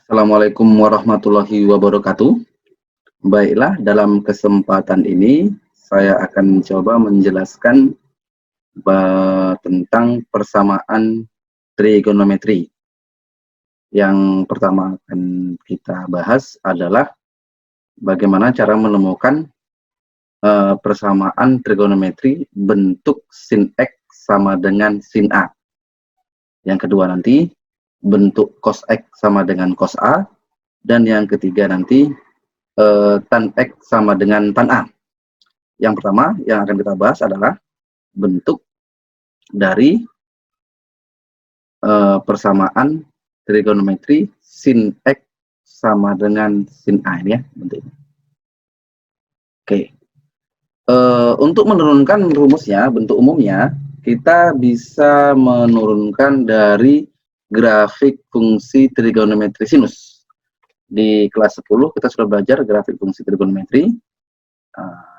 Assalamualaikum warahmatullahi wabarakatuh. Baiklah, dalam kesempatan ini saya akan coba menjelaskan tentang persamaan trigonometri. Yang pertama akan kita bahas adalah bagaimana cara menemukan persamaan trigonometri bentuk sin X sama dengan sin A. Yang kedua nanti bentuk cos X sama dengan cos A. Dan yang ketiga nanti tan X sama dengan tan A. Yang pertama yang akan kita bahas adalah bentuk dari persamaan trigonometri sin X sama dengan sin A ini ya bentuknya. Oke. Untuk menurunkan rumusnya, bentuk umumnya, kita bisa menurunkan dari grafik fungsi trigonometri sinus. Di kelas 10 kita sudah belajar grafik fungsi trigonometri.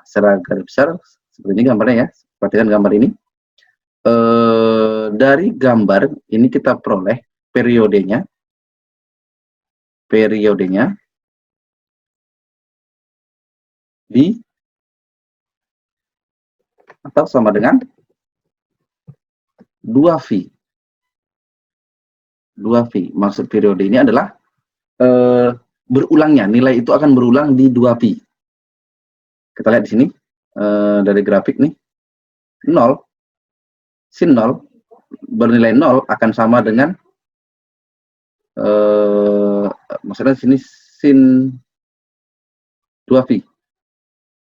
Secara garis besar seperti ini gambarnya ya, perhatikan gambar ini. Dari gambar ini kita peroleh periodenya di atau sama dengan 2V. 2V, maksud periode ini adalah berulangnya, nilai itu akan berulang di 2V. Kita lihat di sini dari grafik nih, 0, sin 0 bernilai 0 akan sama dengan maksudnya di sini sin 2V,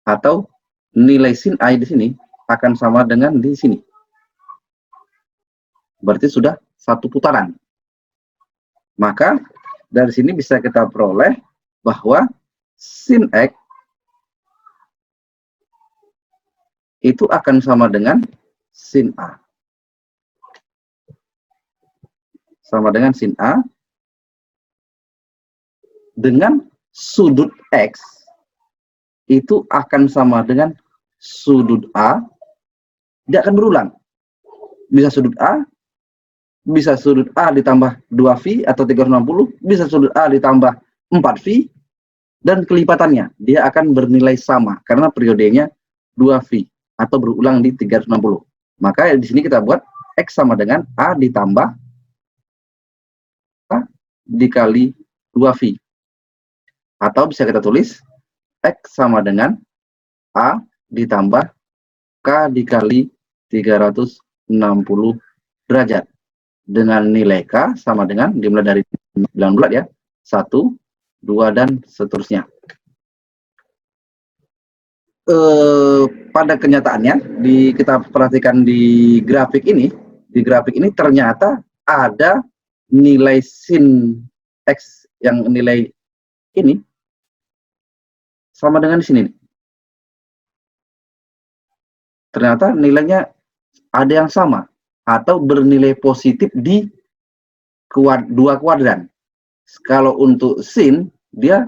atau nilai sin I di sini akan sama dengan di sini. Berarti sudah satu putaran. Maka dari sini bisa kita peroleh bahwa sin X itu akan sama dengan sin A. Sama dengan sin A dengan sudut X itu akan sama dengan sudut A. Dia akan berulang. Bisa sudut A, bisa sudut A ditambah 2V atau 360, bisa sudut A ditambah 4V, dan kelipatannya dia akan bernilai sama karena periodenya 2V atau berulang di 360. Maka di sini kita buat X sama dengan A ditambah A dikali 2V. Atau bisa kita tulis X sama dengan A ditambah K dikali 360 derajat. Dengan nilai K sama dengan dimulai dari 9 bulat ya, 1, 2, dan seterusnya. Pada kenyataannya, kita perhatikan di grafik ini ternyata ada nilai sin X yang nilai ini sama dengan di sini. Ternyata nilainya ada yang sama atau bernilai positif di dua kuadran. Kalau untuk sin, dia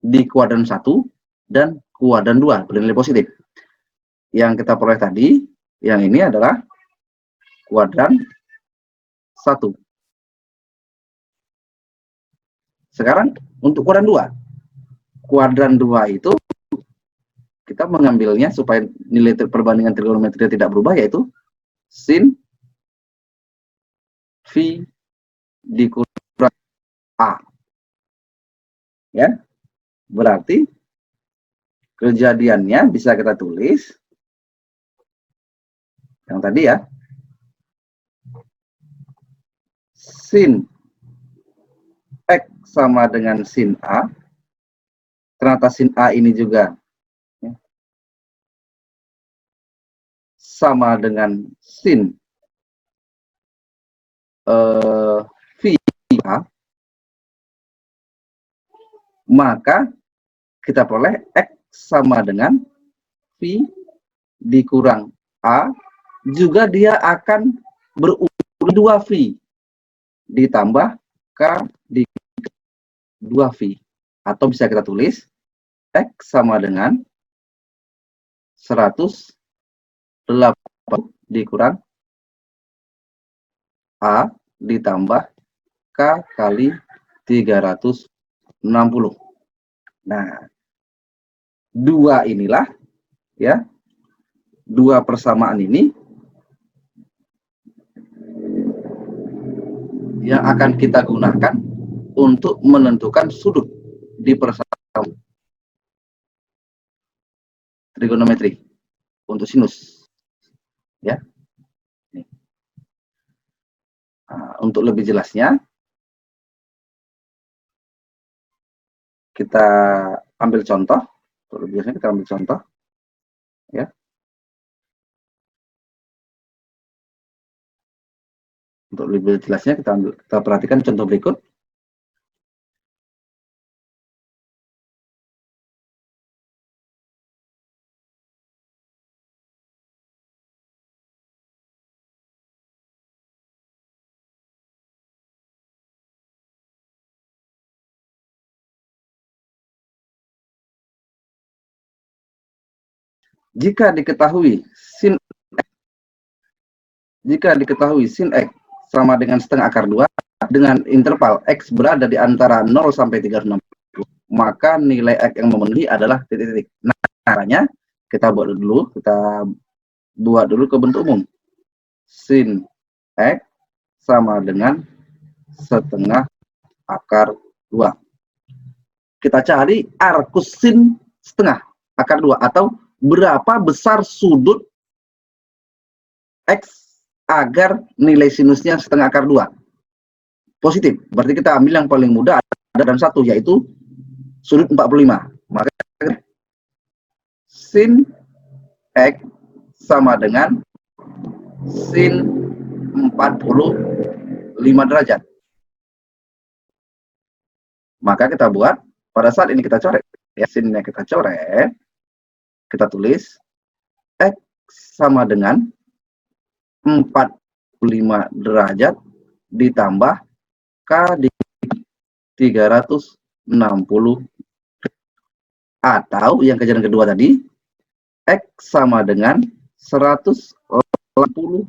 di kuadran 1 dan kuadran 2 bernilai positif. Yang kita peroleh tadi, yang ini adalah kuadran 1. Sekarang untuk kuadran 2. Kuadran 2 itu kita mengambilnya supaya nilai perbandingan trigonometri tidak berubah, yaitu sin V dikurang A. Ya. Berarti kejadiannya bisa kita tulis yang tadi ya. Sin X sama dengan sin A. Ternyata sin A ini juga ya, sama dengan sin V A. Maka kita peroleh X sama dengan V dikurang A, juga dia akan berulang 2V ditambah K di 2V. Atau bisa kita tulis X sama dengan 180 dikurang A ditambah K kali 360. Nah, dua inilah ya, dua persamaan ini yang akan kita gunakan untuk menentukan sudut di persamaan trigonometri untuk sinus ya. Nah, untuk lebih jelasnya kita ambil contoh. Untuk lebih jelasnya kita ambil contoh ya. Untuk lebih jelasnya kita perhatikan contoh berikut. Jika diketahui sin X sama dengan setengah akar 2 dengan interval X berada di antara 0 sampai 360, maka nilai X yang memenuhi adalah titik-titik. Nah, caranya kita buat dulu ke bentuk umum. Sin X sama dengan setengah akar 2. Kita cari arcus sin setengah akar 2 atau berapa besar sudut X agar nilai sinusnya setengah akar 2 positif. Berarti kita ambil yang paling mudah ada dan satu, yaitu sudut 45. Maka sin X sama dengan sin 45 derajat. Maka kita buat, pada saat ini kita coret, ya, sinnya kita coret, kita tulis X sama dengan 45 derajat ditambah K di 360, atau yang kejadian kedua tadi, X sama dengan 180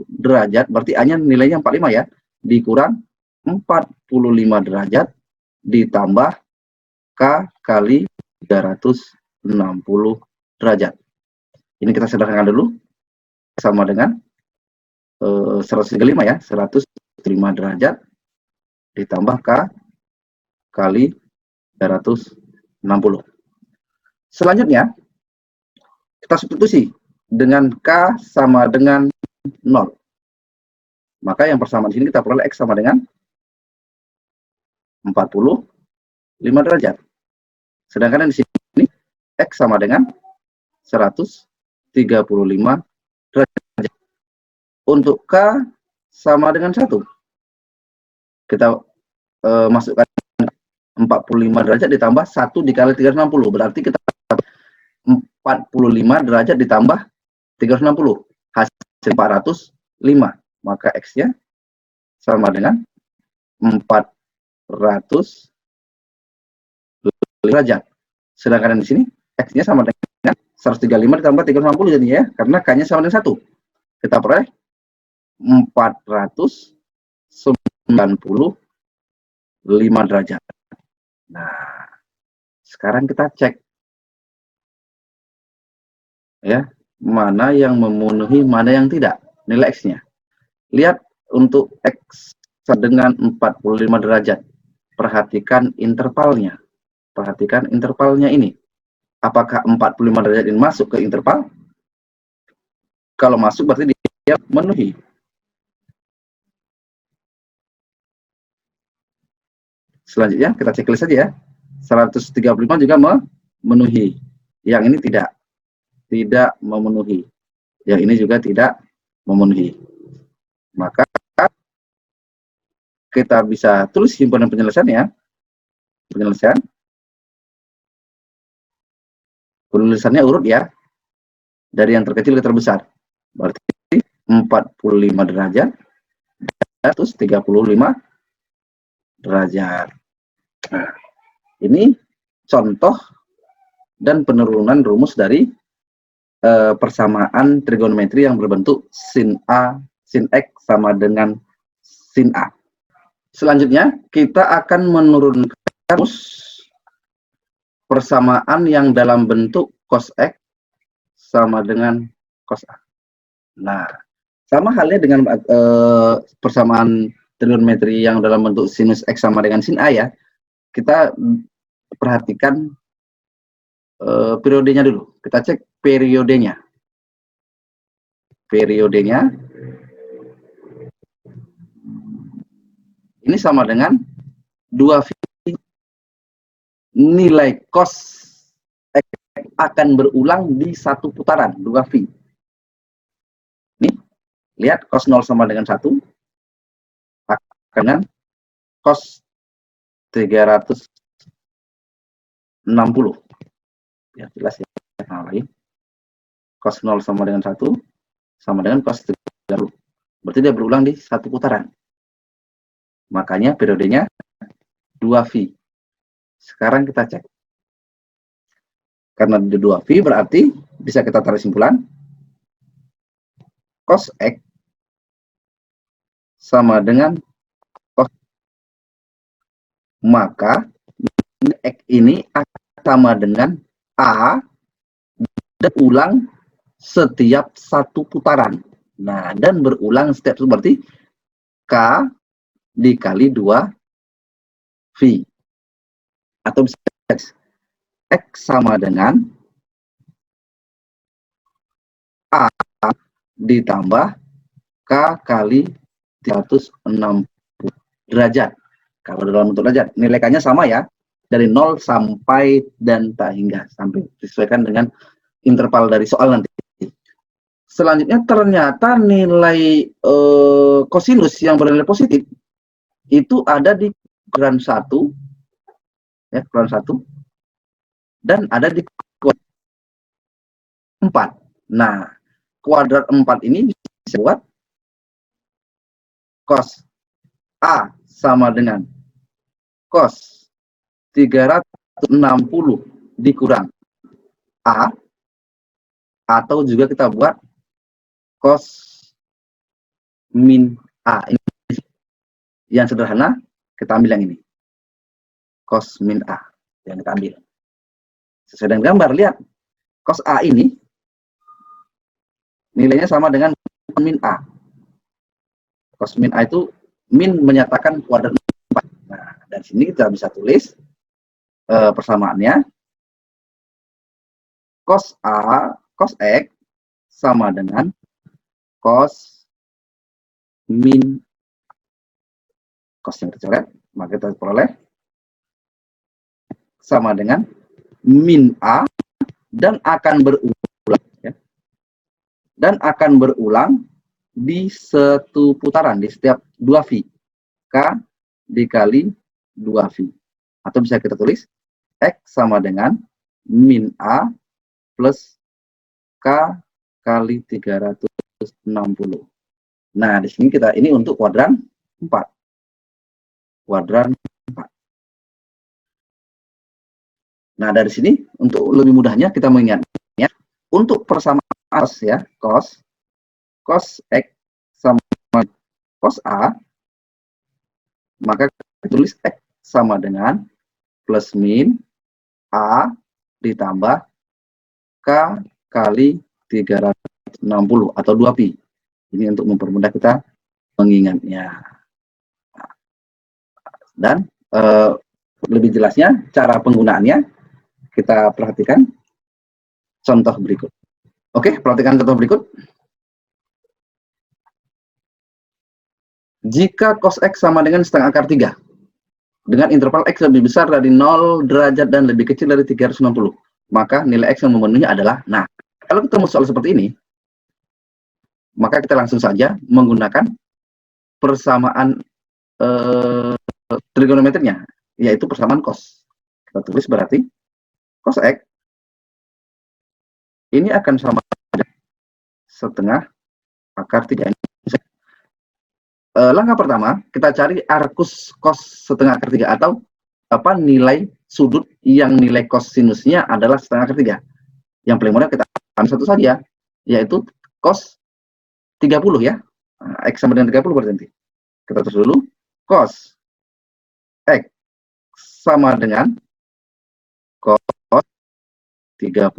derajat, berarti hanya nilainya 45 ya, dikurang 45 derajat ditambah K kali 360 derajat. Ini kita sederhanakan dulu, sama dengan 135 ya, 105 derajat ditambah K kali 360. Selanjutnya, kita substitusi dengan K sama dengan 0. Maka yang persamaan di sini kita peroleh X sama dengan 45 derajat. Sedangkan di sini X sama dengan 135 derajat. Untuk K sama dengan 1. Kita masukkan 45 derajat ditambah 1 dikali 360. Berarti kita 45 derajat ditambah 360. Hasil 405. Maka X-nya sama dengan 400 derajat. Sedangkan di sini X-nya sama dengan 135 ditambah 360 jadinya ya, karena K-nya sama dengan 1. Kita peroleh 495 derajat. Nah, sekarang kita cek ya, mana yang memenuhi, mana yang tidak, nilai X-nya. Lihat untuk X dengan 45 derajat. Perhatikan intervalnya. Perhatikan intervalnya ini. Apakah 45 derajat ini masuk ke interval? Kalau masuk berarti dia memenuhi. Selanjutnya kita checklist saja ya. 135 juga memenuhi. Yang ini tidak memenuhi. Yang ini juga tidak memenuhi. Maka kita bisa tulis himpunan penyelesaiannya. Penulisannya urut ya. Dari yang terkecil ke terbesar. Berarti 45 derajat. 135 derajat. Nah, ini contoh dan penurunan rumus dari persamaan trigonometri yang berbentuk sin A, sin X sama dengan sin A. Selanjutnya, kita akan menurunkan persamaan yang dalam bentuk cos X sama dengan cos A. Nah, sama halnya dengan persamaan trigonometri yang dalam bentuk sinus X sama dengan sin A ya. Kita perhatikan periodenya dulu. Kita cek periodenya. Periodenya ini sama dengan 2V. Nilai cos X akan berulang di satu putaran, 2V. Nih, lihat cos 0 sama dengan 1 dengan cos 360. Ya, jelas ya. Nah, lagi. Cos 0 sama dengan 1 sama dengan cos 360. Berarti dia berulang di satu putaran. Makanya periodenya 2V. Sekarang kita cek. Karena di 2V berarti bisa kita tarik simpulan cos X sama dengan cos. Maka X ini akan sama dengan A dan ulang setiap satu putaran. Nah, dan berulang setiap itu berarti K dikali 2V. Atau bisa X sama dengan A ditambah K kali 360 derajat. Kalau dalam bentuk derajat, nilai K-nya sama ya. Dari 0 sampai dan tak hingga. Sampai disesuaikan dengan interval dari soal nanti. Selanjutnya ternyata nilai kosinus yang bernilai positif itu ada di kuadran 1 ya, kuadran 1 dan ada di kuadran 4. Nah, kuadran 4 ini bisa buat cos A sama dengan cos 360 dikurang A, atau juga kita buat cos min A. Ini yang sederhana, kita ambil yang ini. Cos min A yang kita ambil. Sesuai dengan gambar, lihat. Cos A ini nilainya sama dengan min A. Cos min A itu min menyatakan kuadran 4. Nah, dari sini kita bisa tulis persamaannya. Cos A, cos X sama dengan cos min cos yang tercoret, maka kita peroleh sama dengan min A dan akan berulang ya. Dan akan berulang di satu putaran, di setiap 2V. K dikali 2V. Atau bisa kita tulis X sama dengan min A plus K kali 360. Nah, di sini kita ini untuk kuadran 4. Kuadran 4. Nah, dari sini untuk lebih mudahnya kita mengingatnya untuk persamaan cos ya, cos X sama cos A, maka kita tulis X sama dengan plus min A ditambah K kali 360 atau 2pi. Ini untuk mempermudah kita mengingatnya. Dan lebih jelasnya cara penggunaannya kita perhatikan contoh berikut. Oke, perhatikan contoh berikut. Jika cos X sama dengan setengah akar 3 dengan interval X lebih besar dari 0 derajat dan lebih kecil dari 360, maka nilai X yang memenuhinya adalah, nah, kalau ketemu soal seperti ini, maka kita langsung saja menggunakan persamaan trigonometrinya, yaitu persamaan cos. Kita tulis berarti cos X ini akan sama setengah akar 3. Langkah pertama, kita cari arcus cos setengah akar 3 atau apa nilai sudut yang nilai kosinusnya adalah setengah akar 3. Yang paling mudah kita ambil satu saja, yaitu cos 30 ya. X sama dengan 30 berarti. Kita tulis dulu cos X sama dengan cos 30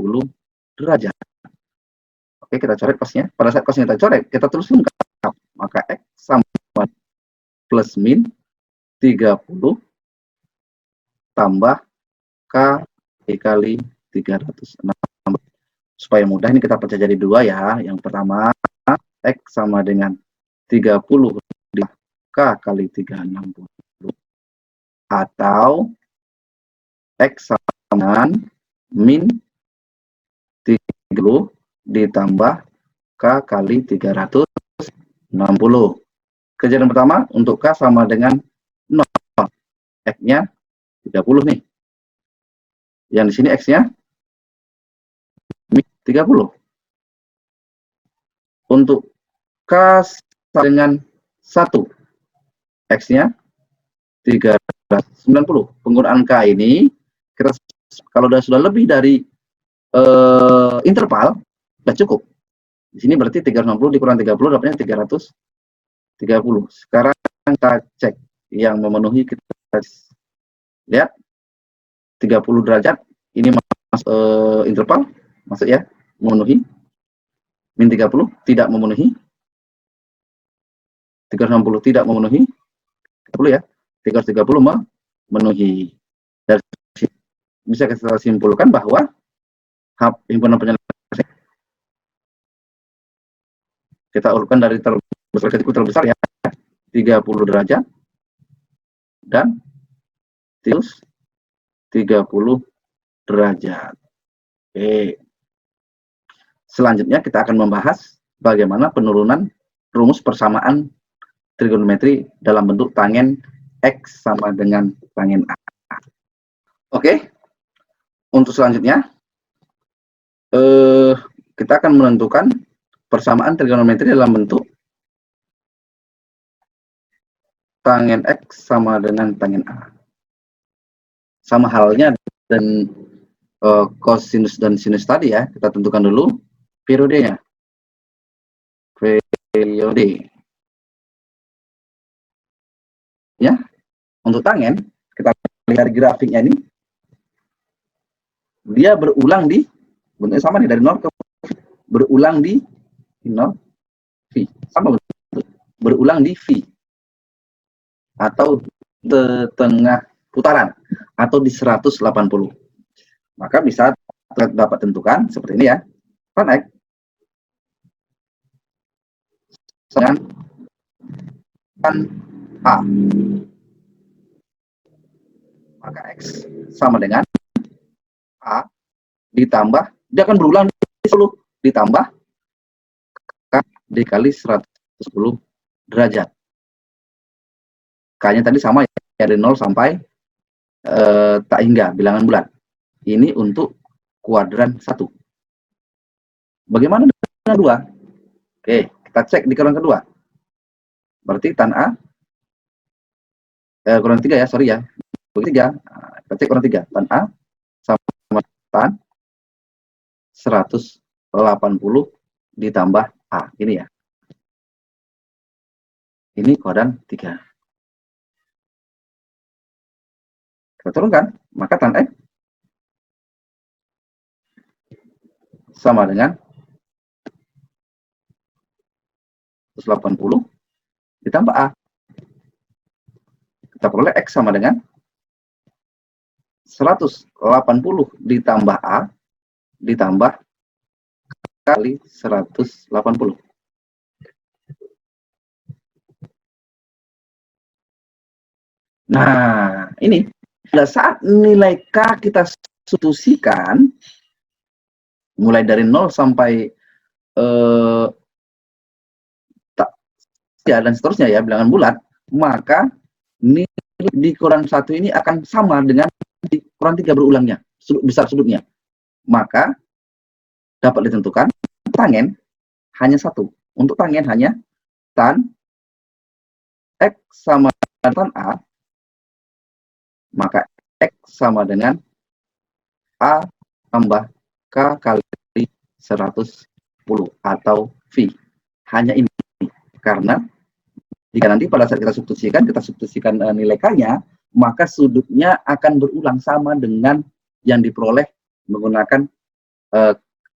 derajat. Oke, kita coret cosnya. Pada saat cosnya kita coret, kita tulis lengkap. Maka X sama plus min 30 tambah K dikali 360. Supaya mudah, ini kita pecah jadi dua ya. Yang pertama, X sama dengan 30 K kali 360. Atau X sama dengan min 30 ditambah K kali 360. Kejadian pertama, untuk K sama dengan 0. X-nya 30 nih. Yang di sini X-nya 30. Untuk K sama dengan 1. X-nya 390. Penggunaan K ini, kita, kalau sudah lebih dari interval, sudah cukup. Di sini berarti 360 dikurang 30, dapatnya 330. Sekarang kita cek yang memenuhi, kita lihat 30 derajat, ini masuk interval, masuk ya, memenuhi. Min 30 tidak memenuhi. 360 tidak memenuhi. 30 ya. 330 memenuhi. Dari sini bisa kita simpulkan bahwa himpunan penyelesaian kita urutkan dari terbesar ya, 30 derajat dan 30 derajat. Oke. Selanjutnya kita akan membahas bagaimana penurunan rumus persamaan trigonometri dalam bentuk tangen X sama dengan tangen A. Oke. Untuk selanjutnya kita akan menentukan persamaan trigonometri dalam bentuk tangen X sama dengan tangen A. Sama halnya dan cosinus dan sinus tadi ya, kita tentukan dulu periodenya. Periode. Ya, untuk tangen, kita lihat grafiknya ini, dia berulang di, bentuknya sama nih, dari 0 ke berulang di 0, V. Sama bentuk, berulang di V. Atau tengah putaran, atau di 180. Maka bisa dapat tentukan seperti ini ya. Tan X dengan tan A. Maka X sama dengan A ditambah, dia akan berulang di 10 ditambah K dikali 110 derajat. K-nya tadi sama ya, dari 0 sampai tak hingga bilangan bulat. Ini untuk kuadran 1. Bagaimana dengan 2? Oke, kita cek di kuadran kedua. Berarti tan A, kuadran 3 ya, sorry ya. 3. Nah, kita cek kuadran 3. Tan A sama tan 180 ditambah A. Ini ya. Ini kuadran 3. Kita turunkan, maka tan X sama dengan 180 ditambah A. Kita peroleh X sama dengan 180 ditambah A ditambah kali 180. Nah, ini pada saat nilai K kita substitusikan mulai dari 0 sampai ya, dan seterusnya ya, bilangan bulat, maka nilai di kuadran 1 ini akan sama dengan di kuadran 3 berulangnya, besar sudutnya. Maka dapat ditentukan tangen hanya 1. Untuk tangen hanya tan X sama dengan tan A, maka X sama dengan A tambah K kali 110 atau V. Hanya ini. Karena jika nanti pada saat kita substitusikan nilai K-nya, maka sudutnya akan berulang sama dengan yang diperoleh menggunakan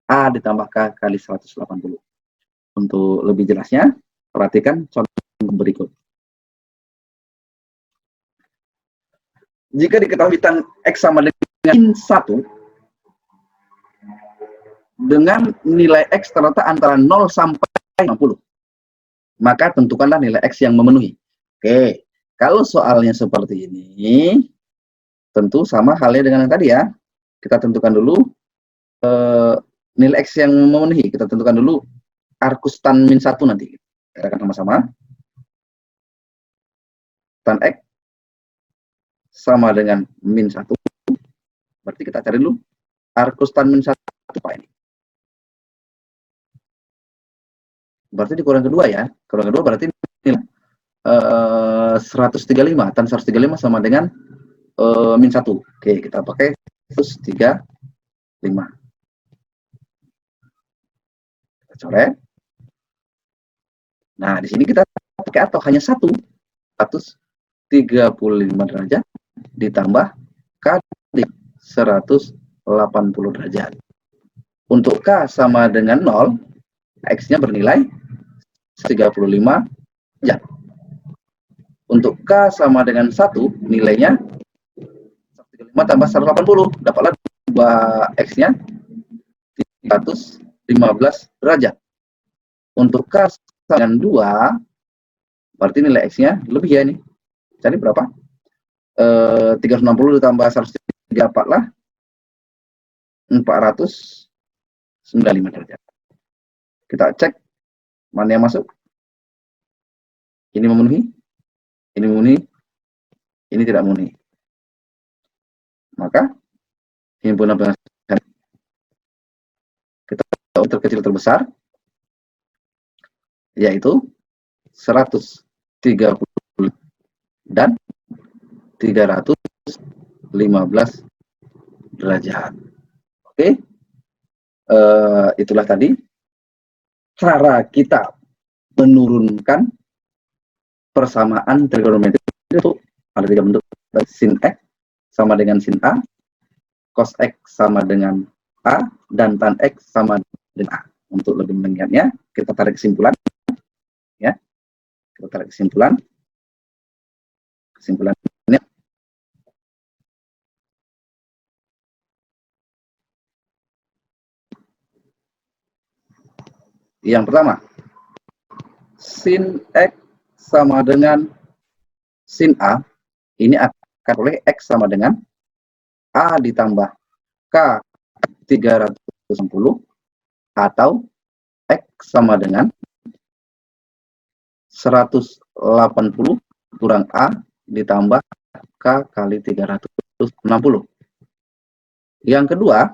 A ditambah K kali 180. Untuk lebih jelasnya, perhatikan contoh berikut. Jika diketahui tan X sama dengan min 1, dengan nilai X terletak antara 0 sampai 50, maka tentukanlah nilai X yang memenuhi. Oke, kalau soalnya seperti ini, tentu sama halnya dengan yang tadi ya. Kita tentukan dulu nilai X yang memenuhi. Kita tentukan dulu arcus tan min 1 nanti. Kita akan sama-sama. Tan X sama dengan min 1. Berarti kita cari dulu arcus tan min 1 Pak ini. Berarti di kurang kedua ya. Kurang kedua berarti nilai 135. Tan 135 sama dengan min 1. Oke, kita pakai 135. Kita coret. Nah, di sini kita pakai atau hanya 135 derajat ditambah K di 180 derajat. Untuk K sama dengan 0, X-nya bernilai 35 derajat. Untuk K sama dengan 1, nilainya 135 tambah 180. Dapatlah 2X-nya 315 derajat. Untuk K sama dengan 2, berarti nilai X-nya lebih ya ini. Cari berapa? 360 ditambah 134 lah. 495 derajat. Kita cek mana yang masuk. Ini memenuhi. Ini memenuhi. Ini tidak memenuhi. Maka himpunan penghasilan kita terkecil terbesar yaitu 130 dan 315 derajat. Oke, itulah tadi cara kita menurunkan persamaan trigonometri itu ada 3 bentuk. Sin X sama dengan sin A, cos X sama dengan A, dan tan X sama dengan A. Untuk lebih mengingatnya, kita tarik kesimpulan. Ya, kita tarik kesimpulan. Kesimpulannya, yang pertama, sin X sama dengan sin A, ini akan oleh X sama dengan A ditambah K 360 atau X sama dengan 180 kurang A ditambah K kali 360. Yang kedua,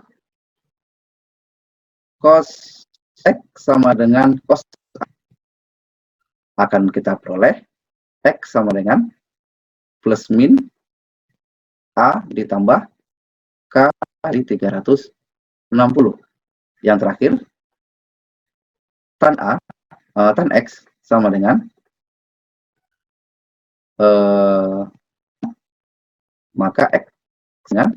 cos X sama dengan cos A. Akan kita peroleh X sama dengan plus min A ditambah K kali 360. Yang terakhir, tan X sama dengan maka X-nya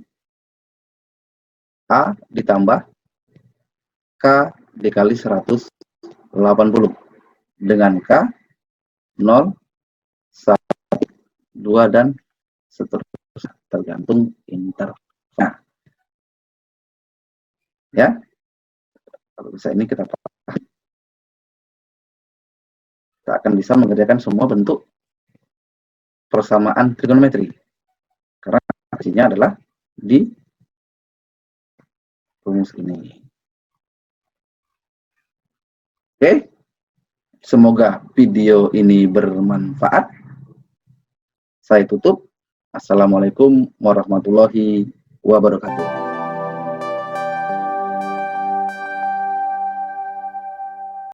A ditambah K dikali 180 dengan K 0, 1, 2, dan seterusnya tergantung intervalnya. Ya, kalau bisa ini kita akan bisa mengerjakan semua bentuk persamaan trigonometri karena hasilnya adalah di rumus ini. Oke, semoga video ini bermanfaat. Saya tutup. Assalamualaikum warahmatullahi wabarakatuh.